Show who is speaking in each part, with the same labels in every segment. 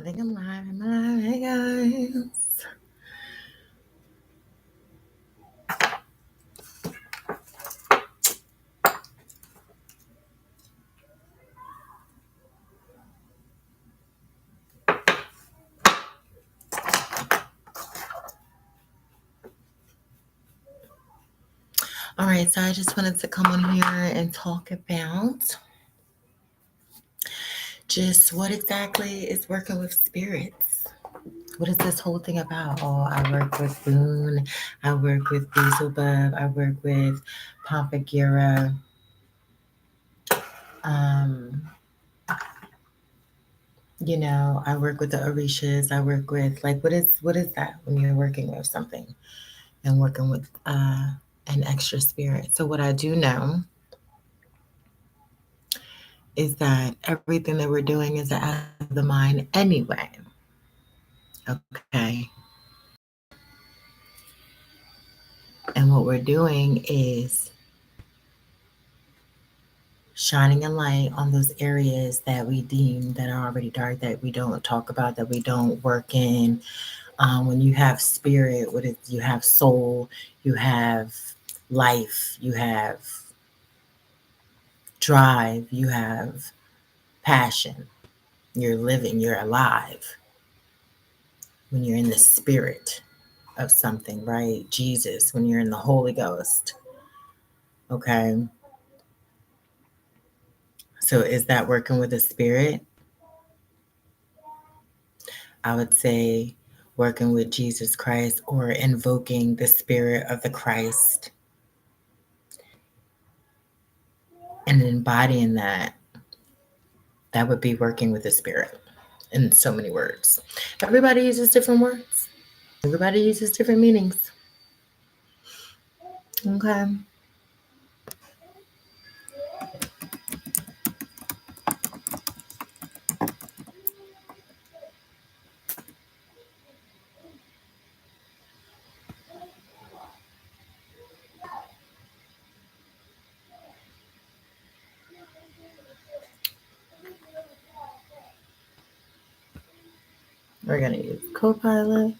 Speaker 1: think I'm live. I'm live. Hey guys. All right, so I just wanted to come on here and talk about just what exactly is working with spirits. What is this whole thing about? Oh, I work with Boone. I work with Beelzebub. I work with Pomba, gira. Um, I work with the Orishas. I work with what is that when you're working with something and working with an extra spirit? So what I do know is that everything that we're doing is out of the mind anyway. Okay. And what we're doing is shining a light on those areas that we deem that are already dark, that we don't talk about, that we don't work in. When you have spirit, you have soul, you have life, you have drive, you have passion. You're living, you're alive when you're in the spirit of something, right? Jesus, when you're in the Holy Ghost. Okay. So is that working with the spirit? I would say working with Jesus Christ or invoking the spirit of the Christ and embodying that. That would be working with the spirit in so many words. Everybody uses different words. Everybody uses different meanings. Okay. We're going to use Copilot.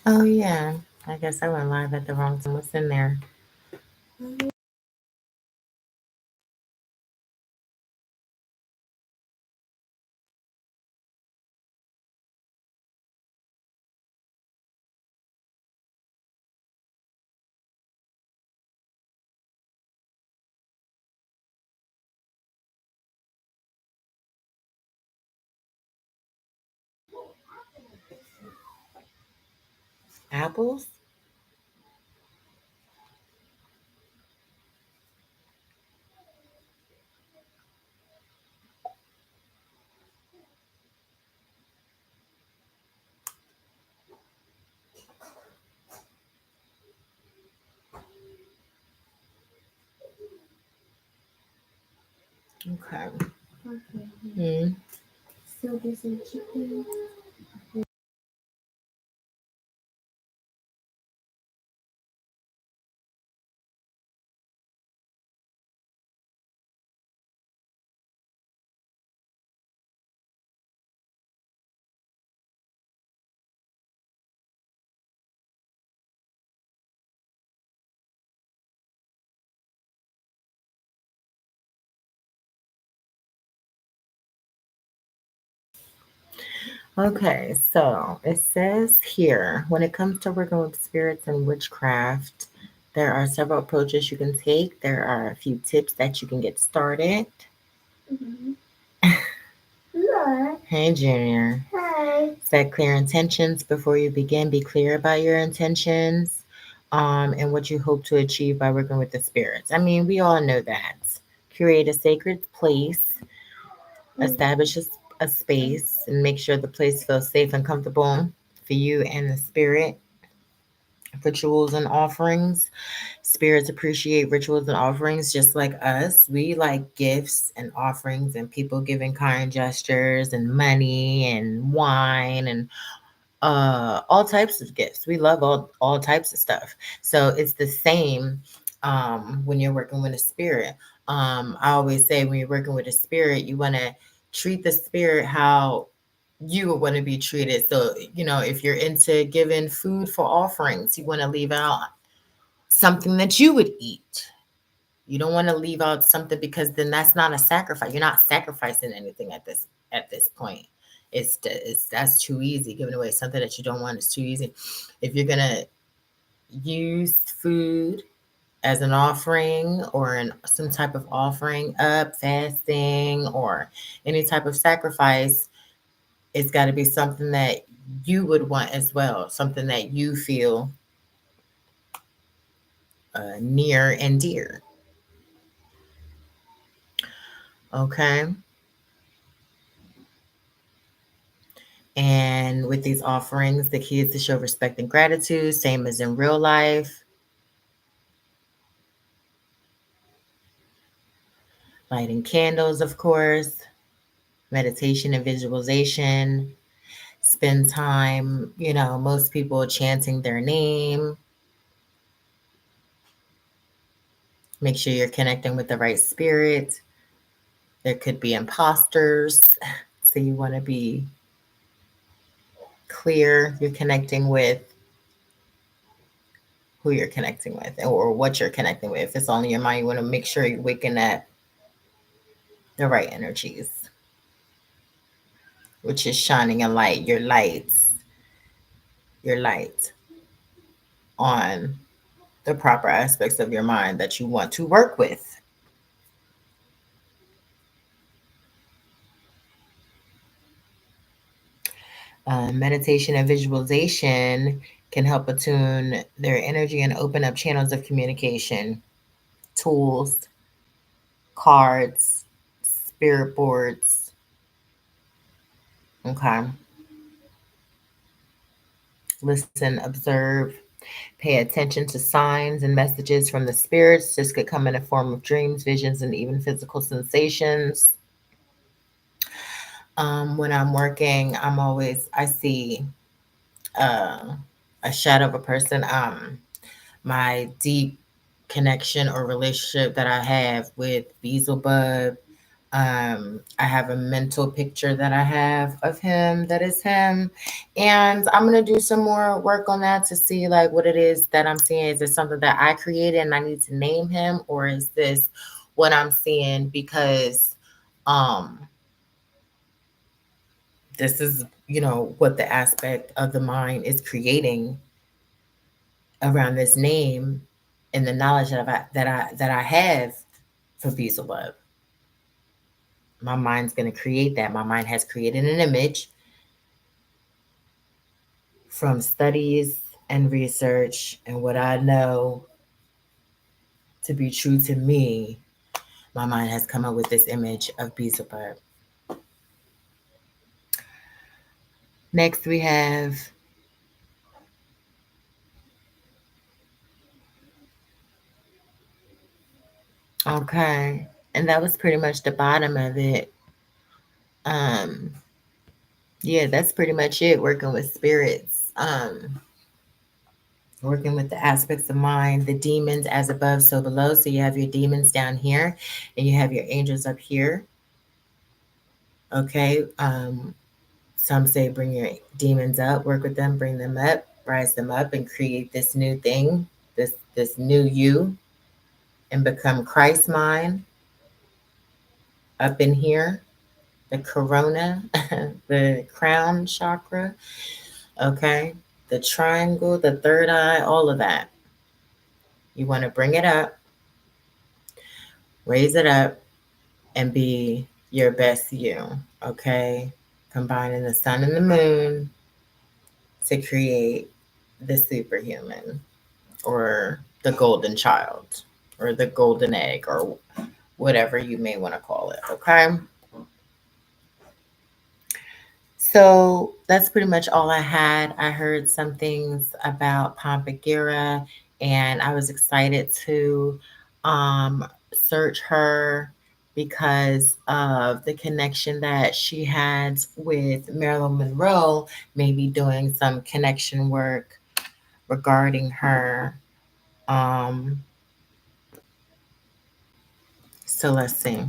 Speaker 1: Oh, yeah. I guess I went live at the wrong time. What's in there? Apples? Okay. Mm.
Speaker 2: So there's a chicken.
Speaker 1: Okay, so it says here when it comes to working with spirits and witchcraft, there are several approaches you can take. There are a few tips that you can get started.
Speaker 2: Mm-hmm.
Speaker 1: Hey, Junior. Set clear intentions before you begin. Be clear about your intentions, and what you hope to achieve by working with the spirits. I mean, we all know that. Create a sacred place, establish a space, and make sure the place feels safe and comfortable for you and the spirit. Rituals and offerings. Spirits appreciate rituals and offerings just like us. We like gifts and offerings and people giving kind gestures and money and wine and all types of gifts. We love all types of stuff. So it's the same when you're working with a spirit. I always say when you're working with a spirit, you want to treat the spirit how you would want to be treated. So, if you're into giving food for offerings, you want to leave out something that you would eat. You don't want to leave out something because then that's not a sacrifice. You're not sacrificing anything at this point. It's that's too easy. Giving away something that you don't want is too easy. If you're gonna use food as an offering or some type of offering up, fasting, or any type of sacrifice, it's got to be something that you would want as well, something that you feel near and dear. Okay. And with these offerings, the key is to show respect and gratitude, same as in real life. Lighting candles, of course, meditation and visualization. Spend time, most people chanting their name. Make sure you're connecting with the right spirit. There could be imposters. So you want to be clear you're connecting with who you're connecting with or what you're connecting with. If it's all in your mind, you want to make sure you're waking up the right energies, which is shining a light, your light on the proper aspects of your mind that you want to work with. Meditation and visualization can help attune their energy and open up channels of communication, tools, cards, spirit boards. Okay. Listen, observe, pay attention to signs and messages from the spirits. This could come in the form of dreams, visions, and even physical sensations. When I'm working, I see uh, a shadow of a person. My deep connection or relationship that I have with Beelzebub. I have a mental picture that I have of him that is him. And I'm gonna do some more work on that to see like what it is that I'm seeing. Is it something that I created and I need to name him, or is this what I'm seeing because um this is what the aspect of the mind is creating around this name and the knowledge that I have for Beelzebub. My mind's going to create that. My mind has created an image from studies and research and what I know to be true to me. My mind has come up with this image of Beelzebub. Next, we have okay, and that was pretty much the bottom of it. Um, yeah, that's pretty much it. Working with spirits. Working with the aspects of mind, the demons as above, so below. So you have your demons down here, and you have your angels up here. Okay. Some say bring your demons up, work with them, bring them up, rise them up, and create this new thing, this new you, and become Christ mind up in here, the corona, the crown chakra. Okay. The triangle, the third eye, all of that. You want to bring it up, raise it up, and be your best you. Okay. combining the sun and the moon to create the superhuman or the golden child or the golden egg or whatever you may want to call it. Okay. So that's pretty much all I had. I heard some things about Pompa Gira, and I was excited to search her because of the connection that she had with Marilyn Monroe, maybe doing some connection work regarding her. Um, so let's see.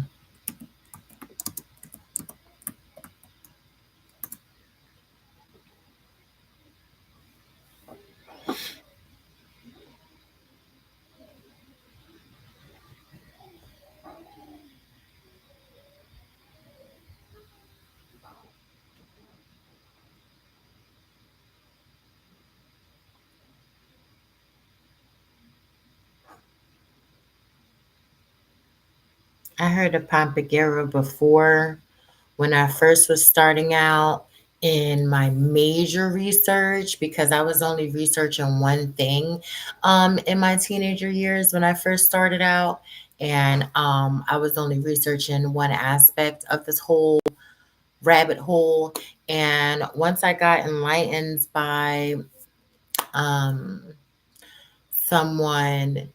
Speaker 1: I heard of Pompa Gira before when I first was starting out in my major research because I was only researching one thing in my teenager years when I first started out. And I was only researching one aspect of this whole rabbit hole. And once I got enlightened by um, someone,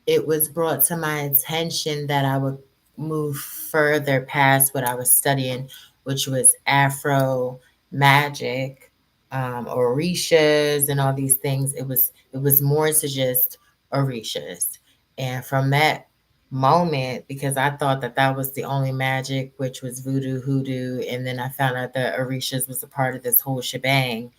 Speaker 1: it was brought to my attention that I would move further past what I was studying, which was Afro magic, orishas, and all these things. It was more to just orishas, and from that moment, because I thought that that was the only magic, which was voodoo, hoodoo, and then I found out that orishas was a part of this whole shebang.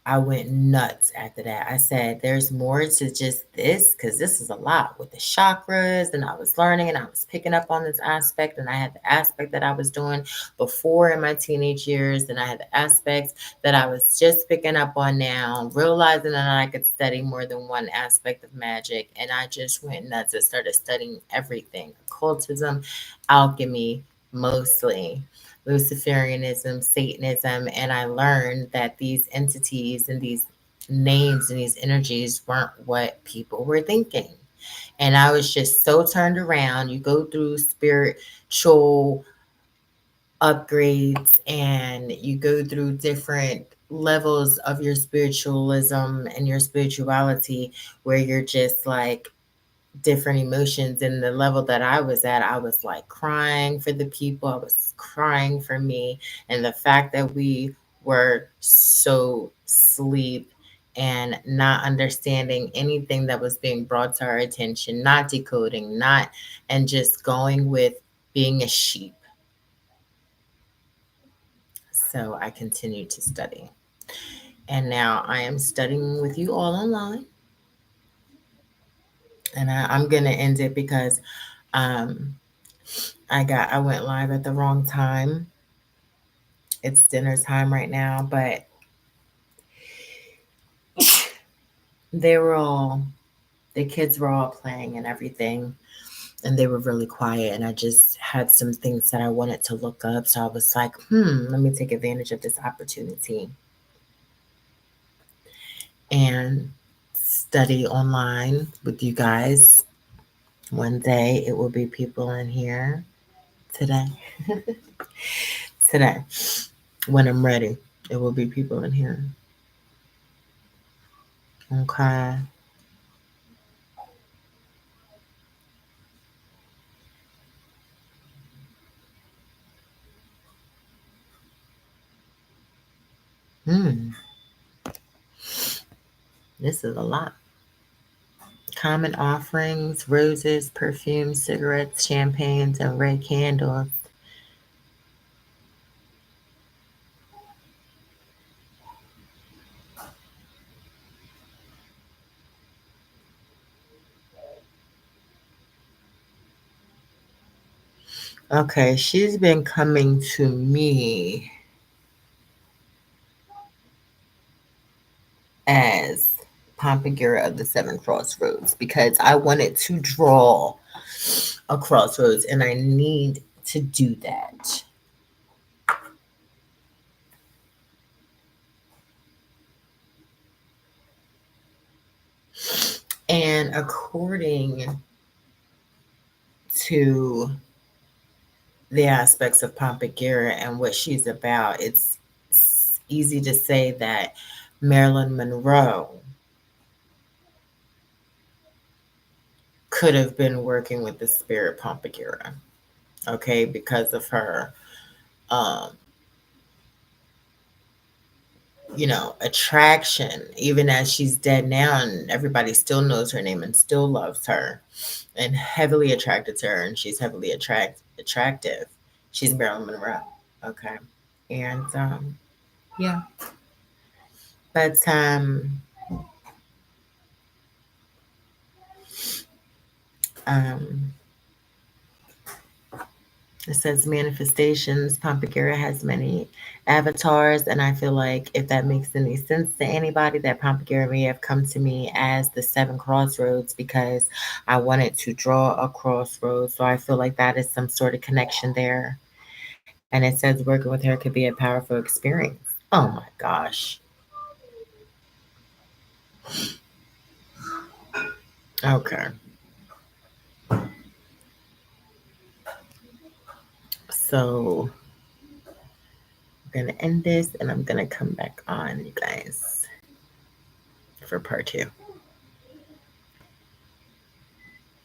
Speaker 1: I went nuts after that. I said, there's more to just this because this is a lot with the chakras. And I was learning and I was picking up on this aspect. And I had the aspect that I was doing before in my teenage years. And I had the aspects that I was just picking up on now, realizing that I could study more than one aspect of magic. And I just went nuts and started studying everything: occultism, alchemy, mostly Luciferianism, Satanism, and I learned that these entities and these names and these energies weren't what people were thinking. And I was just so turned around. You go through spiritual upgrades and you go through different levels of your spiritualism and your spirituality where you're just like different emotions. And the level that I was at, I was like crying for the people, I was crying for me. And the fact that we were so sleep and not understanding anything that was being brought to our attention, not decoding, not, and just going with being a sheep. So I continued to study. And now I am studying with you all online. And I'm going to end it because um, I went live at the wrong time. It's dinner time right now, but they were all the kids were all playing and everything, and they were really quiet. And I just had some things that I wanted to look up, so I was like, let me take advantage of this opportunity and study online with you guys. One day it will be people in here today. Today, when I'm ready, it will be people in here. Okay. Hmm. This is a lot. Common offerings: roses, perfumes, cigarettes, champagnes, and red candles. Okay, she's been coming to me as Pompagira of the Seven Crossroads because I wanted to draw a crossroads, and I need to do that. And according to the aspects of Pompa Gira and what she's about, it's easy to say that Marilyn Monroe could have been working with the spirit Pompa Gira, okay, because of her, um, attraction, even as she's dead now, and everybody still knows her name and still loves her and heavily attracted to her, and she's heavily attractive. She's Marilyn Monroe, okay, and yeah, but um, it says manifestations. Pampagura has many avatars, and I feel like if that makes any sense to anybody, that Pampagura may have come to me as the seven crossroads because I wanted to draw a crossroads. So I feel like that is some sort of connection there. And it says working with her could be a powerful experience. Oh my gosh. Okay. So I'm going to end this and I'm going to come back on, you guys, for part two.